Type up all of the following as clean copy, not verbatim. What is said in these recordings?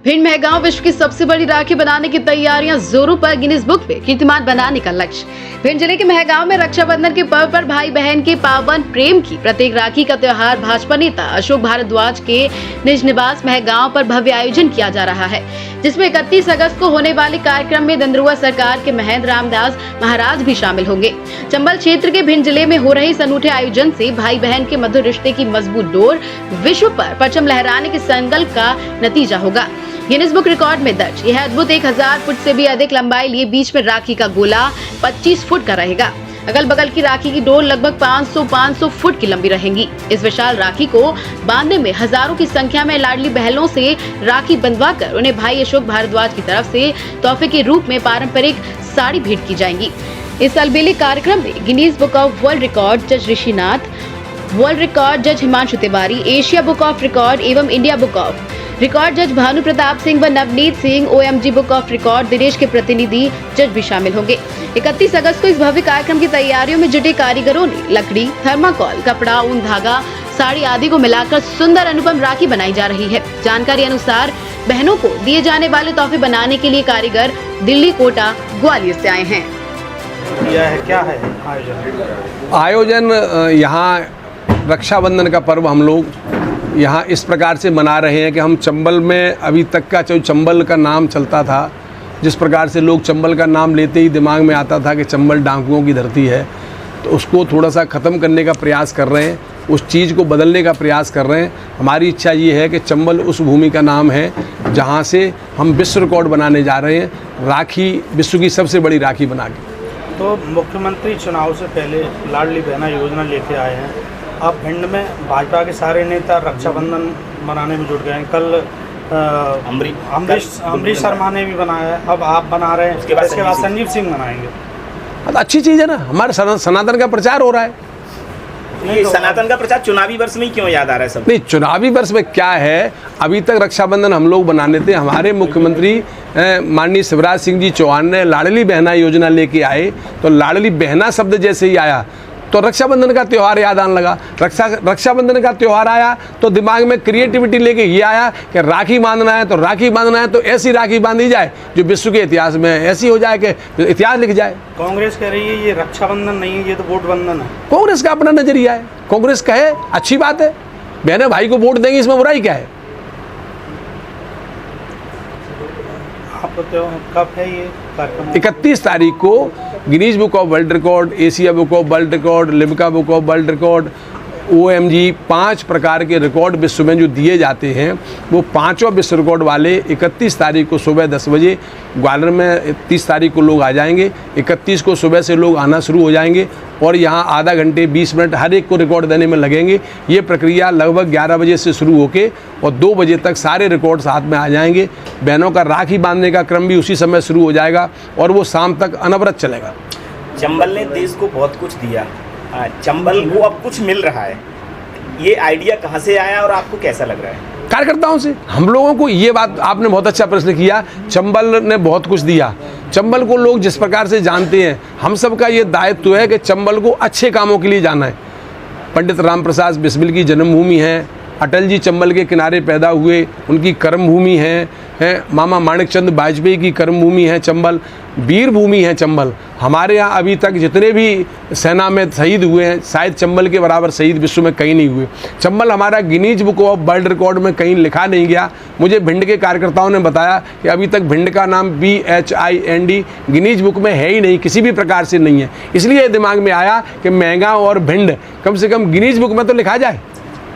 भिंड महगांव विश्व की सबसे बड़ी राखी बनाने की तैयारियां जोरों पर, गिनीज बुक में कीर्तिमान बनाने का लक्ष्य। भिंड जिले के महगांव में रक्षाबंधन के पर्व पर भाई बहन के पावन प्रेम की प्रतीक राखी का त्योहार भाजपा नेता अशोक भारद्वाज के निज निवास महगांव पर भव्य आयोजन किया जा रहा है, जिसमें 31 अगस्त को होने वाले कार्यक्रम में दंद्रुआ सरकार के महंत रामदास महाराज भी शामिल होंगे। चंबल क्षेत्र के भिंड जिले में हो रहे इस अनूठे आयोजन से भाई बहन के मधुर रिश्ते की मजबूत डोर विश्व पर परचम लहराने के संकल्प का नतीजा होगा। गिनीज बुक रिकॉर्ड में दर्ज यह अद्भुत 1000 फुट से भी अधिक लंबाई लिए बीच में राखी का गोला 25 फुट का रहेगा। अगल बगल की राखी की डोर लगभग 500 फुट की लंबी रहेंगी। इस विशाल राखी को बांधने में हजारों की संख्या में लाडली बहनों से राखी बंधवाकर उन्हें भाई अशोक भारद्वाज की तरफ से तोहफे के रूप में पारंपरिक साड़ी भेंट की जाएंगी। इस अलबेले कार्यक्रम में Guinness book of world record जज ऋषिनाथ, वर्ल्ड रिकॉर्ड जज Himanshu Tiwari, Asia book of record एवं इंडिया बुक ऑफ रिकॉर्ड जज भानु प्रताप सिंह व Navneet Singh, OMG book of record Dinesh के प्रतिनिधि जज भी शामिल होंगे। 31 अगस्त को इस भव्य कार्यक्रम की तैयारियों में जुटे कारीगरों ने लकड़ी, थर्माकोल, कपड़ा, ऊन, धागा, साड़ी आदि को मिलाकर सुंदर अनुपम राखी बनाई जा रही है। जानकारी अनुसार बहनों को दिए जाने वाले तोहफे बनाने के लिए कारीगर दिल्ली, कोटा, ग्वालियर से आए हैं। क्या है आयोजन? यहाँ रक्षाबंधन का पर्व हम लोग यहाँ इस प्रकार से मना रहे हैं कि हम चंबल में अभी तक का जो चंबल का नाम चलता था, जिस प्रकार से लोग चंबल का नाम लेते ही दिमाग में आता था कि चंबल डाकुओं की धरती है, तो उसको थोड़ा सा ख़त्म करने का प्रयास कर रहे हैं, उस चीज़ को बदलने का प्रयास कर रहे हैं। हमारी इच्छा ये है कि चंबल उस भूमि का नाम है जहाँ से हम विश्व रिकॉर्ड बनाने जा रहे हैं, राखी विश्व की सबसे बड़ी राखी बना के। तो मुख्यमंत्री चुनाव से पहले लाडली बहना योजना लेके आए हैं। अब भिंड में भाजपा के सारे नेता रक्षाबंधन मनाने में जुट गए हैं। कल अमरीश शर्मा ने भी बनाया है, अब आप बना रहे हैं, उसके बाद संजीव सिंह बनाएंगे। तो अच्छी चीज़ है ना, हमारे सनातन का प्रचार हो रहा है। नहीं, सनातन का प्रचार चुनावी वर्ष में क्यों याद आ रहा है सब? नहीं, चुनावी वर्ष में क्या है, अभी तक रक्षाबंधन हम लोग बनाने थे। हमारे मुख्यमंत्री माननीय शिवराज सिंह जी चौहान ने लाडली बहना योजना लेके आए, तो लाडली बहना शब्द जैसे ही आया तो रक्षाबंधन का त्यौहार याद आने लगा। रक्षाबंधन का त्यौहार आया तो दिमाग में क्रिएटिविटी लेके ये आया कि राखी बांधना है, तो राखी बांधना है तो ऐसी राखी बांधी जाए जो विश्व के इतिहास में ऐसी हो जाए कि इतिहास लिख जाए। कांग्रेस कह रही है ये रक्षाबंधन नहीं है, ये तो वोट बंधन है। कांग्रेस का अपना नजरिया है, कांग्रेस कहे अच्छी बात है, बहने भाई को वोट देंगे, इसमें बुराई क्या है? कब है ये कार्यक्रम? 31 तारीख को Guinness book of world record, Asia book of world record, Limca book of world record, OMG 5 प्रकार के रिकॉर्ड विश्व में जो दिए जाते हैं, वो पांचों विश्व रिकॉर्ड वाले 31 तारीख को सुबह 10 बजे ग्वालियर में 30 तारीख को लोग आ जाएंगे। 31 को सुबह से लोग आना शुरू हो जाएंगे और यहाँ आधा घंटे 20 मिनट हर एक को रिकॉर्ड देने में लगेंगे। ये प्रक्रिया लगभग 11 बजे से शुरू होके और 2 बजे तक सारे रिकॉर्ड साथ में आ जाएंगे। बहनों का राखी बांधने का क्रम भी उसी समय शुरू हो जाएगा और वो शाम तक अनवरत चलेगा। चंबल ने देश को बहुत कुछ दिया, चंबल को अब कुछ मिल रहा है, ये आइडिया कहाँ से आया और आपको कैसा लग रहा है? कार्यकर्ताओं से। हम लोगों को ये बात, आपने बहुत अच्छा प्रश्न किया, चंबल ने बहुत कुछ दिया। चंबल को लोग जिस प्रकार से जानते हैं, हम सब का ये दायित्व है कि चंबल को अच्छे कामों के लिए जाना है। पंडित राम प्रसाद बिस्मिल की जन्मभूमि है, अटल जी चंबल के किनारे पैदा हुए, उनकी कर्मभूमि है, मामा माणिकचंद वाजपेयी की कर्मभूमि है चंबल, वीर भूमि है चंबल। हमारे यहाँ अभी तक जितने भी सेना में शहीद हुए हैं, शायद चंबल के बराबर शहीद विश्व में कहीं नहीं हुए। चंबल हमारा Guinness book of world record में कहीं लिखा नहीं गया। मुझे भिंड के कार्यकर्ताओं ने बताया कि अभी तक भिंड का नाम BHIND गिनीज बुक में है ही नहीं, किसी भी प्रकार से नहीं है। इसलिए दिमाग में आया कि महगांव और भिंड कम से कम गिनीज बुक में तो लिखा जाए।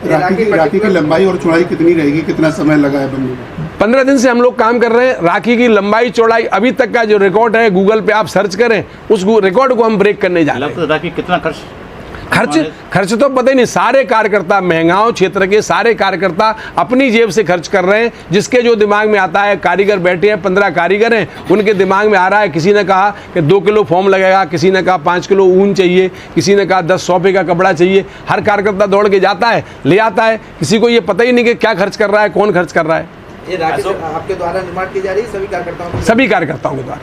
राखी की लंबाई और चौड़ाई कितनी रहेगी, कितना समय लगा है बनने में? 15 दिन से हम लोग काम कर रहे हैं। राखी की लंबाई चौड़ाई अभी तक का जो रिकॉर्ड है, गूगल पे आप सर्च करें, उस रिकॉर्ड को हम ब्रेक करने जा रहे हैं। राखी कितना खर्च तो पता ही नहीं। सारे कार्यकर्ता, महगांव क्षेत्र के सारे कार्यकर्ता अपनी जेब से खर्च कर रहे हैं, जिसके जो दिमाग में आता है। कारीगर बैठे हैं, 15 कारीगर हैं, उनके दिमाग में आ रहा है। किसी ने कहा कि 2 किलो फोम लगेगा, किसी ने कहा 5 किलो ऊन चाहिए, किसी ने कहा 10 सौफे का कपड़ा चाहिए। हर कार्यकर्ता दौड़ के जाता है, ले आता है। किसी को ये पता ही नहीं कि क्या खर्च कर रहा है, कौन खर्च कर रहा है। ये राखी आपके द्वारा निर्माण की जा रही है सभी कार्यकर्ताओं के द्वारा।